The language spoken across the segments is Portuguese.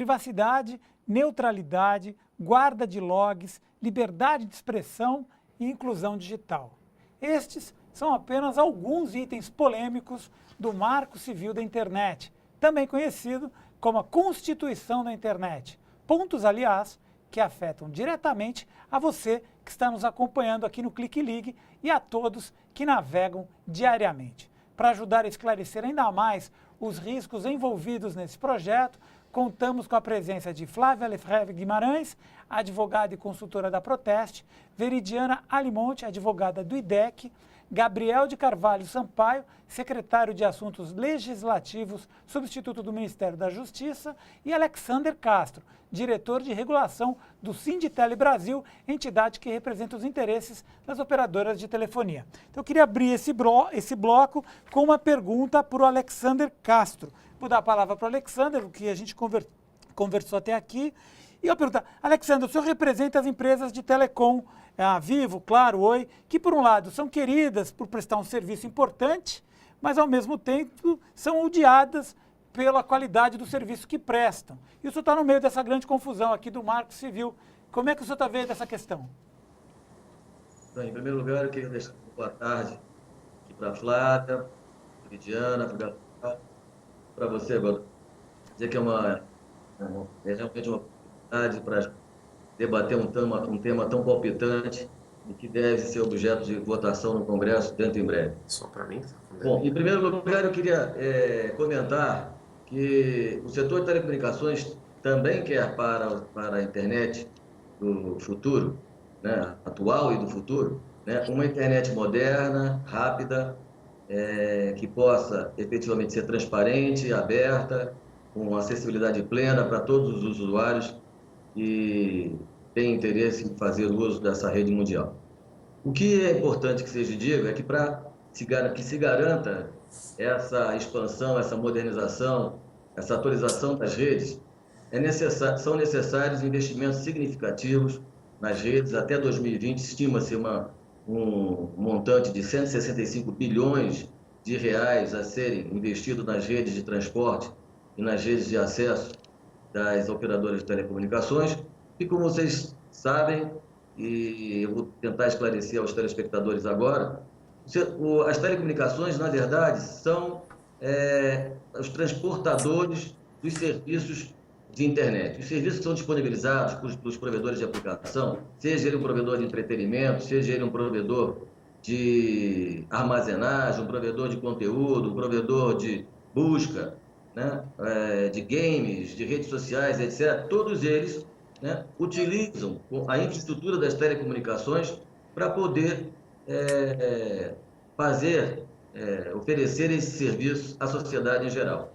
privacidade, neutralidade, guarda de logs, liberdade de expressão e inclusão digital. Estes são apenas alguns itens polêmicos do Marco Civil da Internet, também conhecido como a Constituição da Internet. Pontos, aliás, que afetam diretamente a você que está nos acompanhando aqui no Clique Ligue e a todos que navegam diariamente. Para ajudar a esclarecer ainda mais os riscos envolvidos nesse projeto, contamos com a presença de Flávia Lefebvre Guimarães, advogada e consultora da Proteste, Veridiana Alimonte, advogada do IDEC, Gabriel de Carvalho Sampaio, secretário de Assuntos Legislativos, substituto do Ministério da Justiça, e Alexander Castro, diretor de regulação do Sinditele Brasil, entidade que representa os interesses das operadoras de telefonia. Então eu queria abrir esse bloco com uma pergunta para o Alexander Castro. Vou dar a palavra para o Alexander, o que a gente conversou até aqui. E eu perguntar, Alexander, o senhor representa as empresas de telecom, a Vivo, Claro, Oi, que por um lado são queridas por prestar um serviço importante, mas ao mesmo tempo são odiadas pela qualidade do serviço que prestam. E o senhor está no meio dessa grande confusão aqui do Marco Civil. Como é que o senhor está vendo essa questão? Bem, em primeiro lugar, eu queria deixar boa tarde aqui para a Flávia, para a Lidiana, para você, Bruno. Dizer que é realmente uma oportunidade para debater um tema tão palpitante e que deve ser objeto de votação no Congresso dentro em breve. Só para mim? Bom, em primeiro lugar, eu queria comentar que o setor de telecomunicações também quer para a internet do futuro, né, atual e do futuro, né, uma internet moderna, rápida, que possa efetivamente ser transparente, aberta, com acessibilidade plena para todos os usuários que têm interesse em fazer uso dessa rede mundial. O que é importante que seja dito é que para que se garanta essa expansão, essa modernização, essa atualização das redes, são necessários investimentos significativos nas redes. Até 2020, estima-se um montante de 165 bilhões de reais a serem investidos nas redes de transporte e nas redes de acesso das operadoras de telecomunicações. E como vocês sabem, e eu vou tentar esclarecer aos telespectadores agora, as telecomunicações, na verdade, são os transportadores dos serviços de internet. Os serviços que são disponibilizados pelos provedores de aplicação, seja ele um provedor de entretenimento, seja ele um provedor de armazenagem, um provedor de conteúdo, um provedor de busca, né, de games, de redes sociais, etc., todos eles, né, utilizam a infraestrutura das telecomunicações para poder oferecer esse serviço à sociedade em geral.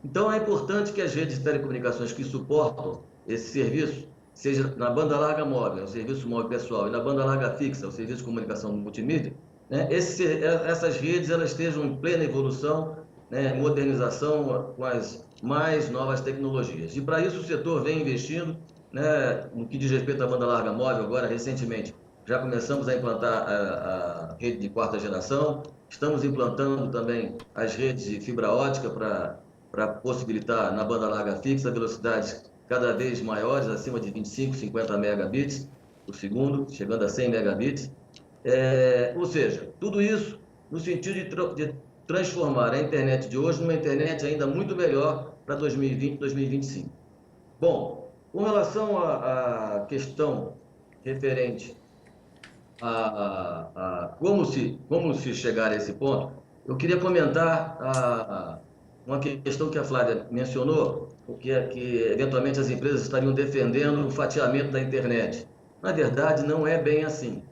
Então, é importante que as redes de telecomunicações que suportam esse serviço, seja na banda larga móvel, o serviço móvel pessoal, e na banda larga fixa, o serviço de comunicação multimídia, né, essas redes elas estejam em plena evolução, né, modernização com as mais novas tecnologias. E para isso o setor vem investindo, né, no que diz respeito à banda larga móvel. Agora, recentemente, já começamos a implantar a rede de quarta geração, estamos implantando também as redes de fibra ótica para possibilitar na banda larga fixa velocidades cada vez maiores, acima de 25, 50 megabits por segundo, chegando a 100 megabits. Ou seja, tudo isso no sentido de transformar a internet de hoje numa internet ainda muito melhor para 2020, 2025. Bom, com relação à questão referente a como se chegar a esse ponto, eu queria comentar uma questão que a Flávia mencionou, que é que eventualmente as empresas estariam defendendo o fatiamento da internet. Na verdade, não é bem assim,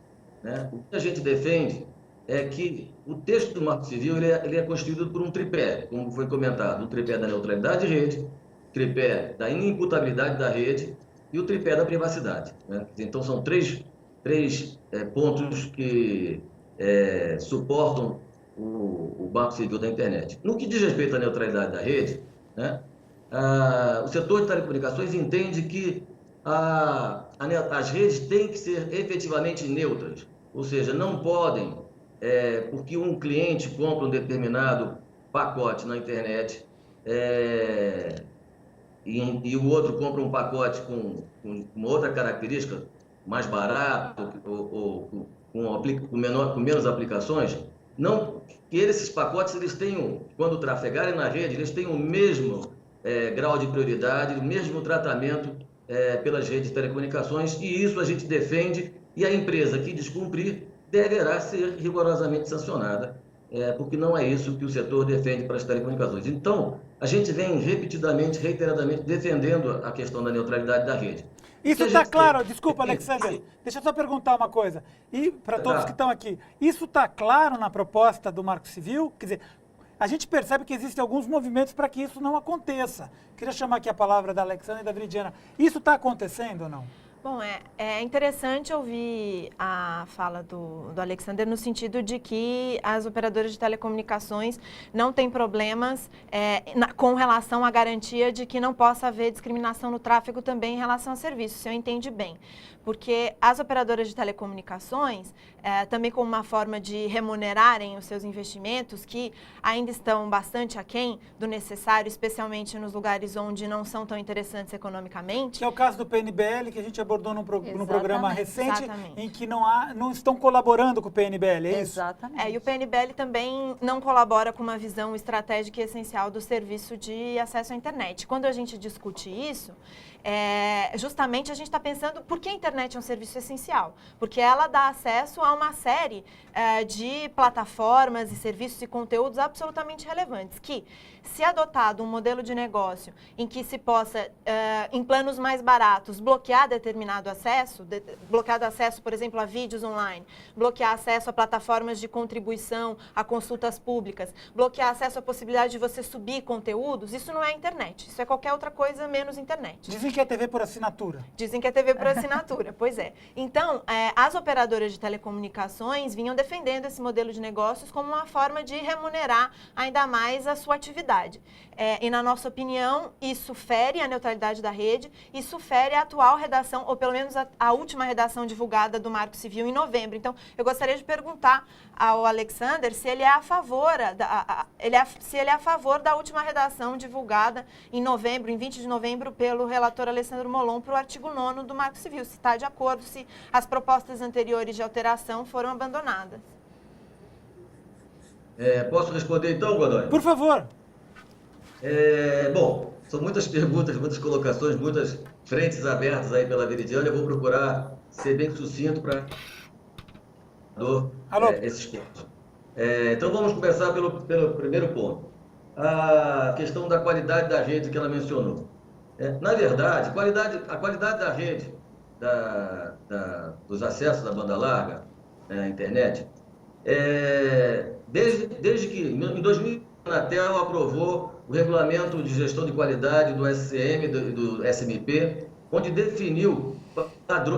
né? O que a gente defende é que o texto do Marco Civil ele é constituído por um tripé, como foi comentado, o tripé da neutralidade de rede, o tripé da inimputabilidade da rede e o tripé da privacidade, né? Então, são três pontos que suportam o Marco Civil da internet. No que diz respeito à neutralidade da rede, né, o setor de telecomunicações entende que as redes têm que ser efetivamente neutras, ou seja, não podem, porque um cliente compra um determinado pacote na internet, e o outro compra um pacote com uma outra característica, mais barato ou com menos aplicações, não que esses pacotes eles tenham, quando trafegarem na rede, eles tenham o mesmo grau de prioridade, o mesmo tratamento pelas redes de telecomunicações, e isso a gente defende, e a empresa que descumprir deverá ser rigorosamente sancionada, porque não é isso que o setor defende para as telecomunicações. Então, a gente vem repetidamente, reiteradamente, defendendo a questão da neutralidade da rede. Isso está claro, desculpa, Alexander, deixa eu só perguntar uma coisa, e para todos que estão aqui, isso está claro na proposta do Marco Civil? Quer dizer, a gente percebe que existem alguns movimentos para que isso não aconteça. Queria chamar aqui a palavra da Alexandra e da Viridiana. Isso está acontecendo ou não? Bom, é interessante ouvir a fala do Alexander no sentido de que as operadoras de telecomunicações não têm problemas com relação à garantia de que não possa haver discriminação no tráfego também em relação a serviços, se eu entendi bem. Porque as operadoras de telecomunicações, também como uma forma de remunerarem os seus investimentos, que ainda estão bastante aquém do necessário, especialmente nos lugares onde não são tão interessantes economicamente. Que é o caso do PNBL, que a gente abordou num programa recente, Exatamente. em que não estão colaborando com o PNBL, é isso? Exatamente. E o PNBL também não colabora com uma visão estratégica e essencial do serviço de acesso à internet. Quando a gente discute isso, justamente a gente está pensando por que a internet é um serviço essencial. Porque ela dá acesso a uma série de plataformas e serviços e conteúdos absolutamente relevantes, que, se adotado um modelo de negócio em que se possa, em planos mais baratos, bloquear determinado acesso, por exemplo, a vídeos online, bloquear acesso a plataformas de contribuição, a consultas públicas, bloquear acesso à possibilidade de você subir conteúdos, isso não é internet, isso é qualquer outra coisa menos internet. Dizem que é TV por assinatura. Dizem que é TV por assinatura, pois é. Então, as operadoras de telecomunicações vinham defendendo esse modelo de negócios como uma forma de remunerar ainda mais a sua atividade. E, na nossa opinião, isso fere a neutralidade da rede, isso fere a atual redação, ou pelo menos a última redação divulgada do Marco Civil em novembro. Então, eu gostaria de perguntar ao Alexander se ele é a favor, se ele é a favor da última redação divulgada em novembro, em 20 de novembro, pelo relator Alessandro Molon para o artigo 9º do Marco Civil, se está de acordo, se as propostas anteriores de alteração foram abandonadas. Posso responder então, Godoy? Por favor. Bom, são muitas perguntas, muitas colocações, muitas frentes abertas aí pela Viridiana. Eu vou procurar ser bem sucinto para esses pontos. Então vamos começar pelo primeiro ponto. A questão da qualidade da rede que ela mencionou. Na verdade, a qualidade da rede, dos acessos da banda larga, à internet, desde que em 2000 a Anatel aprovou o regulamento de gestão de qualidade do SCM, do SMP, onde definiu,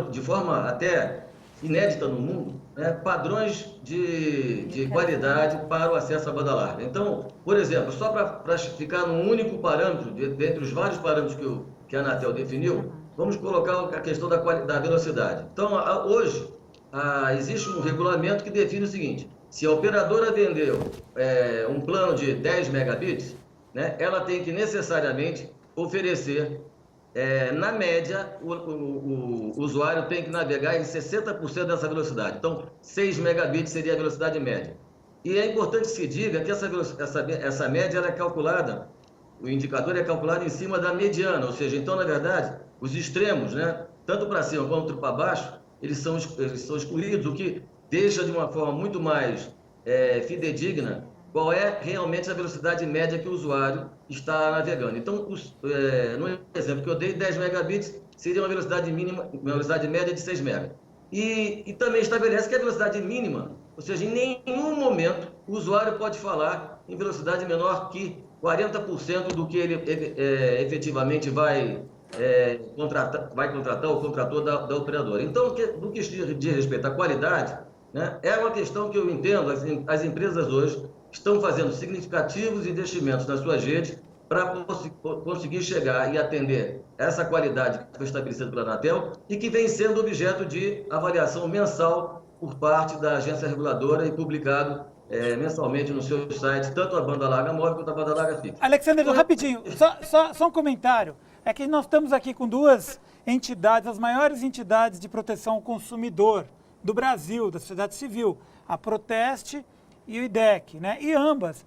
de forma até inédita no mundo, padrões de qualidade para o acesso à banda larga. Então, por exemplo, só para ficar num único parâmetro, dentre os vários parâmetros que a Anatel definiu, vamos colocar a questão da velocidade. Então, hoje, existe um regulamento que define o seguinte: se a operadora vendeu um plano de 10 megabits, ela tem que necessariamente oferecer, na média, o usuário tem que navegar em 60% dessa velocidade. Então, 6 megabits seria a velocidade média. E é importante que se diga que essa média ela é calculada, o indicador é calculado em cima da mediana, ou seja, então, na verdade, os extremos, tanto para cima quanto para baixo, eles são excluídos, o que deixa de uma forma muito mais fidedigna qual é realmente a velocidade média que o usuário está navegando. Então, no exemplo que eu dei, 10 megabits seria uma velocidade média de 6 megas. E também estabelece que a velocidade mínima, ou seja, em nenhum momento o usuário pode falar em velocidade menor que 40% do que ele efetivamente vai contratar ou contratou da operadora. Então, no que diz respeito à qualidade, é uma questão que eu entendo, as empresas hoje estão fazendo significativos investimentos nas suas redes para conseguir chegar e atender essa qualidade que foi estabelecida pela Anatel e que vem sendo objeto de avaliação mensal por parte da agência reguladora e publicado mensalmente no seu site, tanto a banda larga móvel quanto a banda larga fixa. Alexander, rapidinho, só um comentário. É que nós estamos aqui com duas entidades, as maiores entidades de proteção ao consumidor do Brasil, da sociedade civil, a Proteste e o IDEC, né? E ambas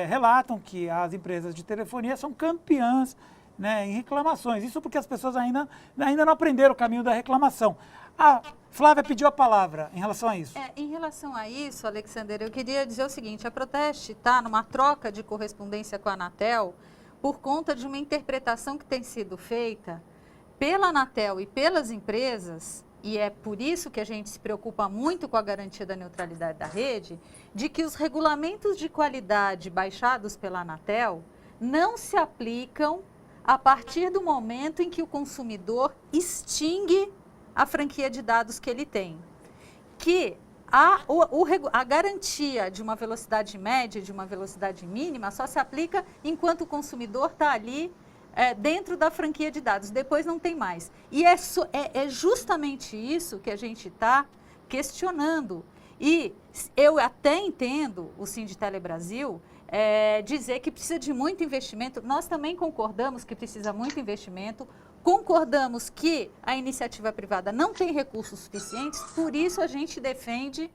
relatam que as empresas de telefonia são campeãs, né, em reclamações. Isso porque as pessoas ainda não aprenderam o caminho da reclamação. A Flávia pediu a palavra em relação a isso. Em relação a isso, Alexander, eu queria dizer o seguinte, a Proteste está numa troca de correspondência com a Anatel por conta de uma interpretação que tem sido feita pela Anatel e pelas empresas, e é por isso que a gente se preocupa muito com a garantia da neutralidade da rede, de que os regulamentos de qualidade baixados pela Anatel não se aplicam a partir do momento em que o consumidor extingue a franquia de dados que ele tem. Que a garantia de uma velocidade média e de uma velocidade mínima só se aplica enquanto o consumidor está ali dentro da franquia de dados, depois não tem mais. E é justamente isso que a gente está questionando. E eu até entendo o Sinditele Brasil dizer que precisa de muito investimento. Nós também concordamos que precisa muito investimento, concordamos que a iniciativa privada não tem recursos suficientes, por isso a gente defende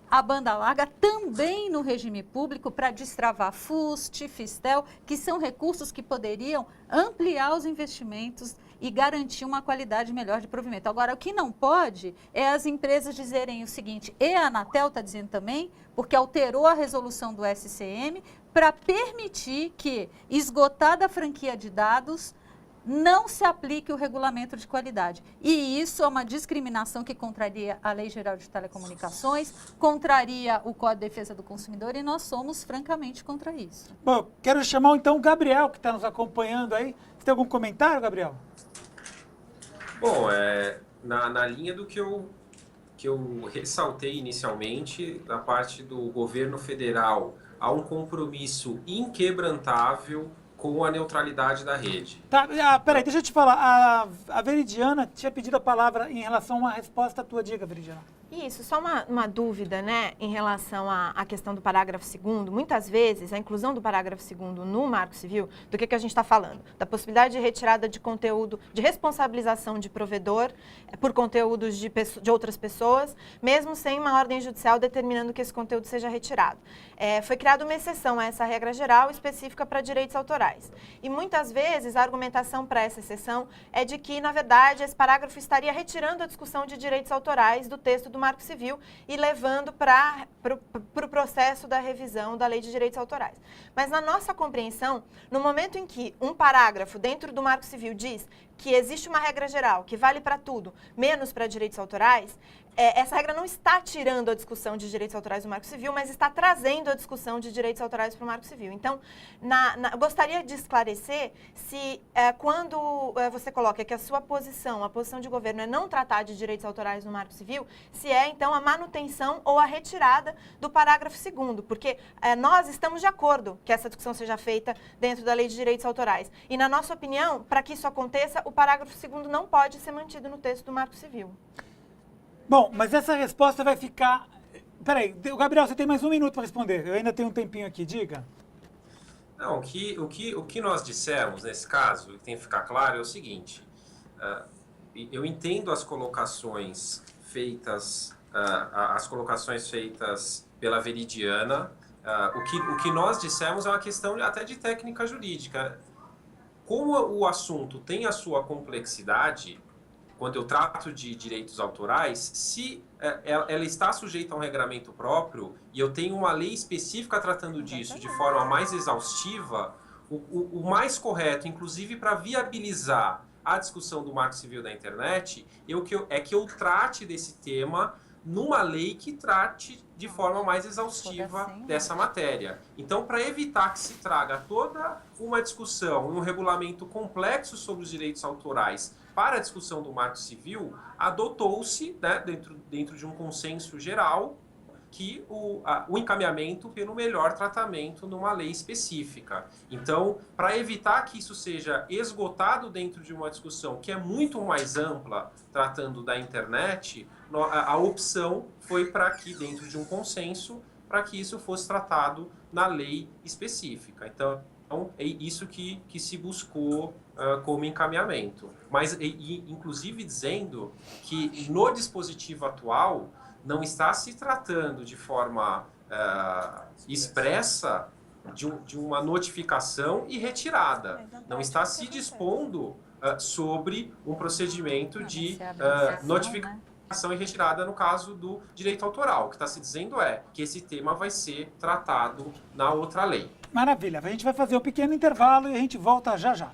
a banda larga também no regime público para destravar FUST, Fistel, que são recursos que poderiam ampliar os investimentos e garantir uma qualidade melhor de provimento. Agora, o que não pode é as empresas dizerem o seguinte, e a Anatel está dizendo também, porque alterou a resolução do SCM, para permitir que, esgotada a franquia de dados, não se aplique o regulamento de qualidade. E isso é uma discriminação que contraria a Lei Geral de Telecomunicações, contraria o Código de Defesa do Consumidor e nós somos francamente contra isso. Bom, quero chamar então o Gabriel, que está nos acompanhando aí. Você tem algum comentário, Gabriel? Bom, na linha do que eu ressaltei inicialmente, da parte do governo federal, há um compromisso inquebrantável com a neutralidade da rede. Tá, peraí, deixa eu te falar. A Veridiana tinha pedido a palavra em relação a uma resposta tua. Diga, Veridiana. Isso, só uma dúvida, né, em relação à questão do parágrafo 2º. Muitas vezes, a inclusão do parágrafo 2º no Marco Civil, do que a gente está falando? Da possibilidade de retirada de conteúdo, de responsabilização de provedor por conteúdos de outras pessoas, mesmo sem uma ordem judicial determinando que esse conteúdo seja retirado. Foi criada uma exceção a essa regra geral específica para direitos autorais. E muitas vezes a argumentação para essa exceção é de que, na verdade, esse parágrafo estaria retirando a discussão de direitos autorais do texto do Marco Civil e levando para o processo da revisão da Lei de Direitos Autorais. Mas na nossa compreensão, no momento em que um parágrafo dentro do Marco Civil diz que existe uma regra geral que vale para tudo, menos para direitos autorais, essa regra não está tirando a discussão de direitos autorais do Marco Civil, mas está trazendo a discussão de direitos autorais para o Marco Civil. Então, gostaria de esclarecer se quando você coloca que a sua posição, a posição de governo é não tratar de direitos autorais no Marco Civil, se então a manutenção ou a retirada do parágrafo 2º, porque nós estamos de acordo que essa discussão seja feita dentro da Lei de Direitos Autorais. E na nossa opinião, para que isso aconteça, o parágrafo 2º não pode ser mantido no texto do Marco Civil. Bom, mas essa resposta vai ficar... Peraí, Gabriel, você tem mais um minuto para responder. Eu ainda tenho um tempinho aqui, diga. Não, o que nós dissemos nesse caso, e tem que ficar claro, é o seguinte. Eu entendo as colocações feitas pela Veridiana. O que nós dissemos é uma questão até de técnica jurídica. Como o assunto tem a sua complexidade, quando eu trato de direitos autorais, se ela está sujeita a um regramento próprio e eu tenho uma lei específica tratando disso de forma mais exaustiva, o mais correto, inclusive para viabilizar a discussão do Marco Civil da Internet, é que eu trate desse tema numa lei que trate de forma mais exaustiva dessa matéria. Então, para evitar que se traga toda uma discussão, um regulamento complexo sobre os direitos autorais para a discussão do Marco Civil, adotou-se, né, dentro de um consenso geral, que o encaminhamento pelo melhor tratamento numa lei específica. Então, para evitar que isso seja esgotado dentro de uma discussão que é muito mais ampla, tratando da internet, a opção foi para que, dentro de um consenso, para que isso fosse tratado na lei específica. Então, é isso que se buscou como encaminhamento. Mas, inclusive, dizendo que no dispositivo atual não está se tratando de forma expressa de uma notificação e retirada. Não está se dispondo sobre um procedimento de notificação e retirada no caso do direito autoral. O que está se dizendo é que esse tema vai ser tratado na outra lei. Maravilha. A gente vai fazer um pequeno intervalo e a gente volta já já.